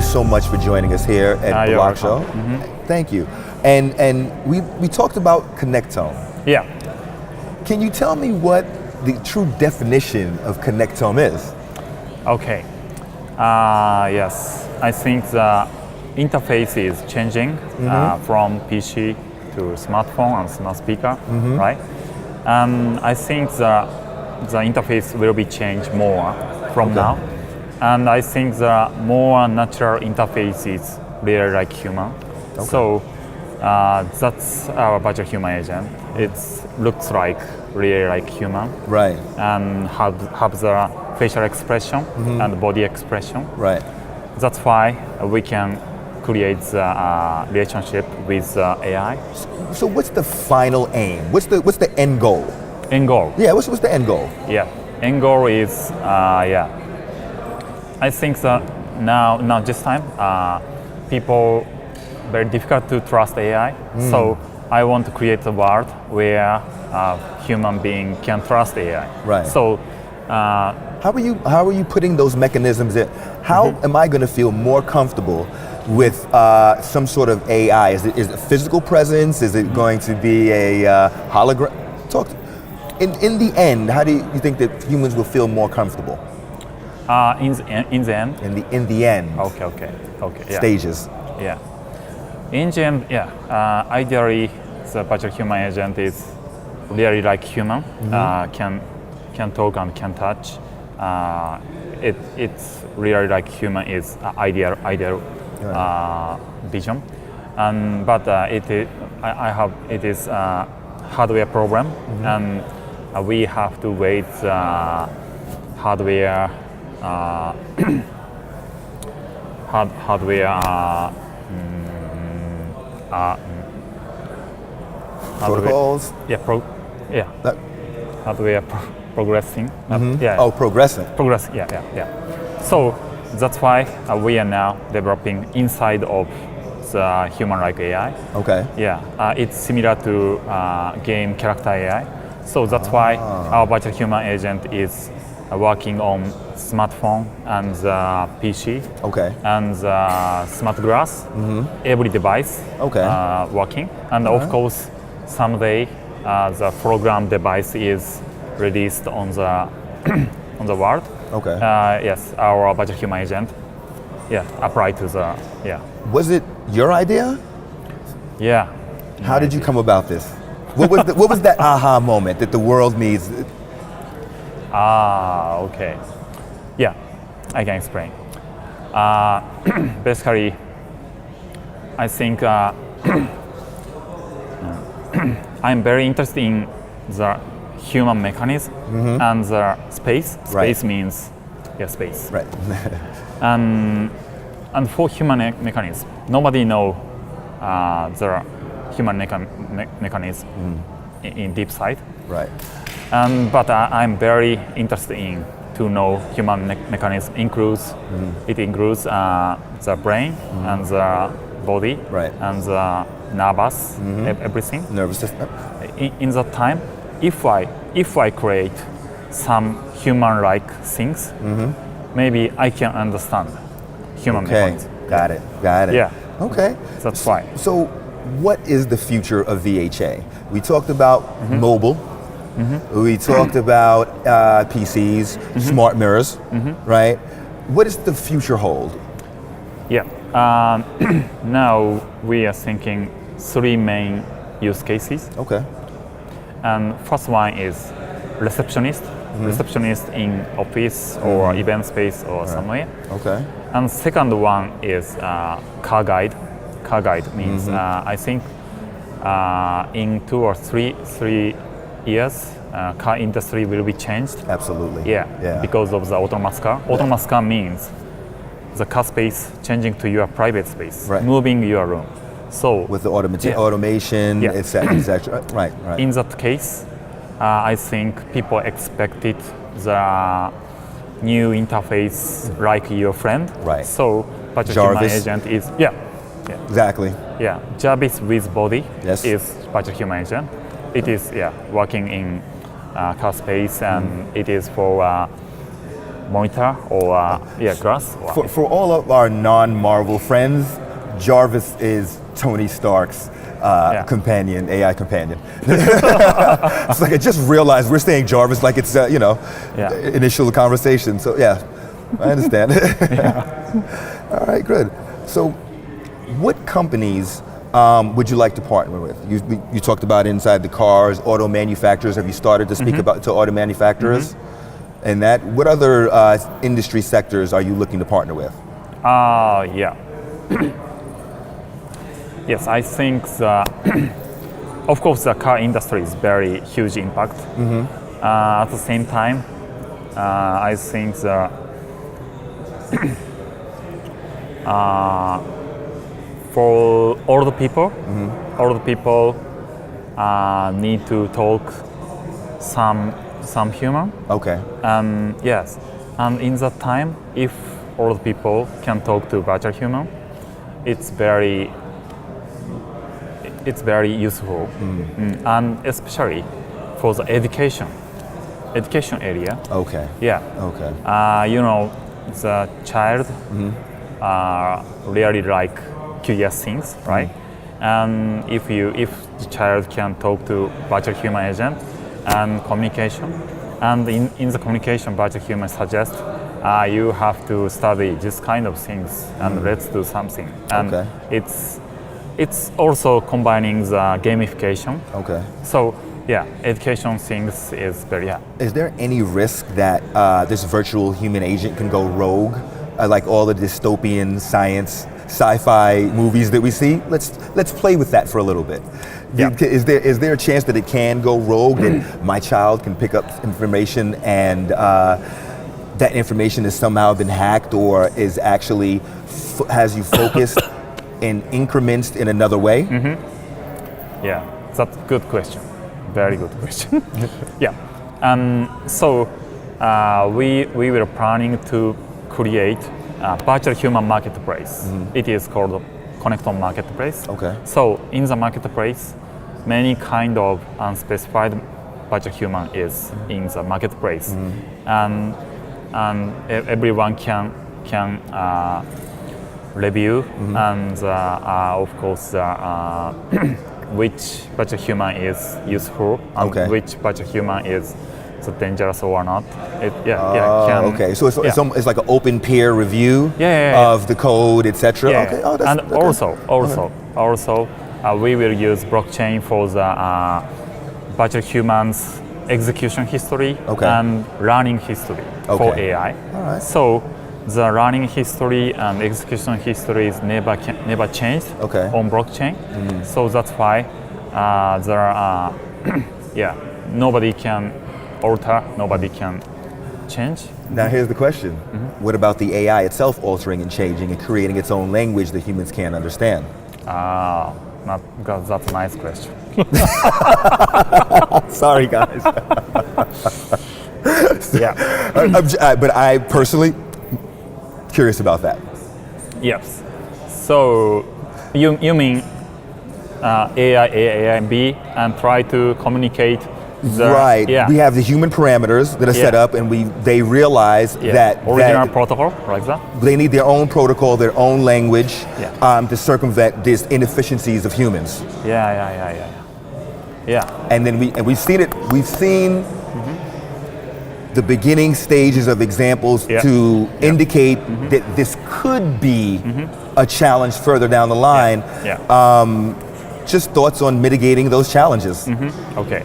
so much for joining us here at BlockShow. Thank you. And we talked about Connectome. Yeah. Can you tell me what the true definition of Connectome is? Okay. Yes. I think the interface is changing from PC to smartphone and smart speaker, right? And I think the interface will be changed more from now. And I think the more natural interface is really like human. So that's our virtual human agent. It looks like really like human. Right. And have the facial expression and body expression. Right. That's why we can create the relationship with AI. So what's the final aim? What's the end goal? End goal. Yeah. What's the end goal? Yeah. End goal is I think that now this time people very difficult to trust AI. So I want to create a world where human being can trust AI. Right. So how are you putting those mechanisms in? How am I going to feel more comfortable with some sort of AI? Is it a physical presence? Is it going to be a hologram? In the end, how do you think that humans will feel more comfortable? In the end. In the end. Okay. Yeah. Stages. Yeah. In the end, ideally, the virtual human agent is really like human. Can talk and can touch. It's really like human is ideal vision. But it is hardware problem, and we have to wait hardware protocols. Hardware progressing. Progressing. Progress. Yeah. So that's why we are now developing inside of the human-like AI. Okay. Yeah. It's similar to game character AI. So that's why our virtual human agent is working on smartphone and PC and smart glass, every device working. And of course, someday the program device is released on the on the world. Okay. Yes, our virtual human agent. Yeah, apply to the Was it your idea? Yeah. How did you come about this? What was that aha moment that the world needs? Okay. Yeah, I can explain. Basically, I think I'm very interested in the human mechanism and the space. Space means space. Right. And for human mechanism, nobody know the human mechanism in deep side. Right. But I'm very interested in to know human mechanism. It includes the brain and the body and the nervous, everything. Nervous system. In that time, if I create some human-like things, maybe I can understand human mechanism. Got it. Yeah. Okay. That's why. So, what is the future of VHA? We talked about mobile. We talked about PCs, smart mirrors, right? What does the future hold? Yeah. Now we are thinking 3 main use cases. Okay. And first one is receptionist. Receptionist in office or event space or somewhere. Okay. And second one is car guide. Car guide means I think in 2 or 3 years, car industry will be changed. Absolutely. Yeah. Because of the autonomous car. Autonomous car means the car space changing to your private space, moving your room. So with the automation, etc. Right. In that case, I think people expected the new interface like your friend. Right. So virtual human agent is Exactly. Yeah. Jarvis with body is virtual human agent. It is working in car space and it is for monitor or glass. Or, For all of our non-Marvel friends, Jarvis is Tony Stark's companion, AI companion. It's like I just realized we're saying Jarvis like it's initial conversation. So yeah, I understand. All right, good. So, what companies would you like to partner with? You talked about inside the cars, auto manufacturers. Have you started to speak about to auto manufacturers? And that, what other industry sectors are you looking to partner with? Yeah. Yes, I think of course the car industry is very huge impact. At the same time, I think for all the people, need to talk some human. Okay. Yes, and in that time, if all the people can talk to virtual human, it's very useful, and especially for the education area. Okay. Yeah. Okay. The child really like curious things, right? And if the child can talk to virtual human agent and communication, and in the communication, virtual human suggests you have to study this kind of things and let's do something. And it's also combining the gamification. Okay. So yeah, education things is very Is there any risk that this virtual human agent can go rogue, like all the dystopian science, sci-fi movies that we see? Let's play with that for a little bit. Yeah. Is there a chance that it can go rogue, that my child can pick up information and that information has somehow been hacked, or is actually has you focused in increments in another way? Yeah, that's a good question. Very good question. Yeah. So we were planning to create a virtual human marketplace. It is called Connectome Marketplace. Okay. So in the marketplace, many kind of unspecified virtual human is in the marketplace, and everyone can review and of course which virtual human is useful and which virtual human is dangerous or not. Okay, so it's like an open peer review of the code, etc. Okay. Oh, that's, and also we will use blockchain for the virtual humans execution history and learning history for AI. All right. So the learning history and execution history is never changed on blockchain. So that's why there are nobody can alter, nobody can change. Now here's the question. What about the AI itself altering and changing and creating its own language that humans can't understand? That's a nice question. Sorry, guys. But I personally curious about that. Yes. So you mean AI B and try to communicate right. Yeah. We have the human parameters that are set up, and they realize that original protocol, like that. They need their own protocol, their own language to circumvent these inefficiencies of humans. Yeah. And then we've seen it. We've seen the beginning stages of examples to indicate that this could be a challenge further down the line. Just thoughts on mitigating those challenges. Okay.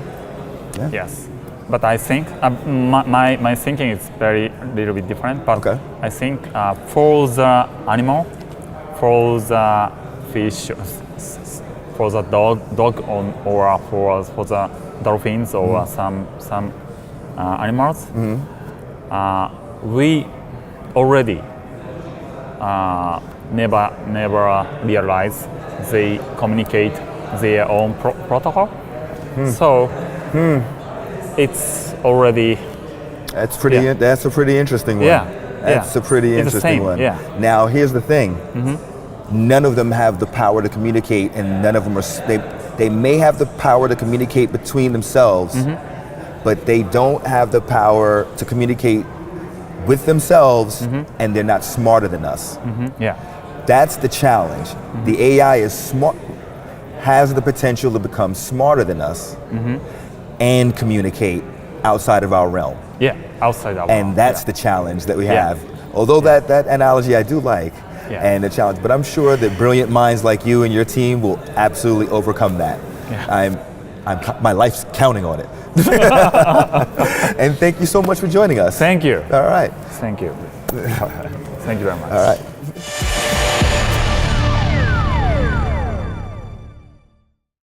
Yeah. Yes, but I think my thinking is little bit different. But I think for the animal, for the fish, for the dog or for the dolphins or some animals, we already never realize they communicate their own protocol. So. It's already. That's pretty. That's a pretty interesting one. That's a pretty interesting one. Now here's the thing. None of them have the power to communicate, and none of them are. They may have the power to communicate between themselves, but they don't have the power to communicate with themselves and they're not smarter than us. Yeah. That's the challenge. The AI is smart, has the potential to become smarter than us and communicate outside of our realm. Yeah. Outside our And realm. that's the challenge that we Yeah. have. Although that analogy I do like, Yeah. and the challenge, but I'm sure that brilliant minds like you and your team will absolutely overcome that. Yeah. My life's counting on it. And thank you so much for joining us. Thank you. All right. Thank you. Thank you very much. All right.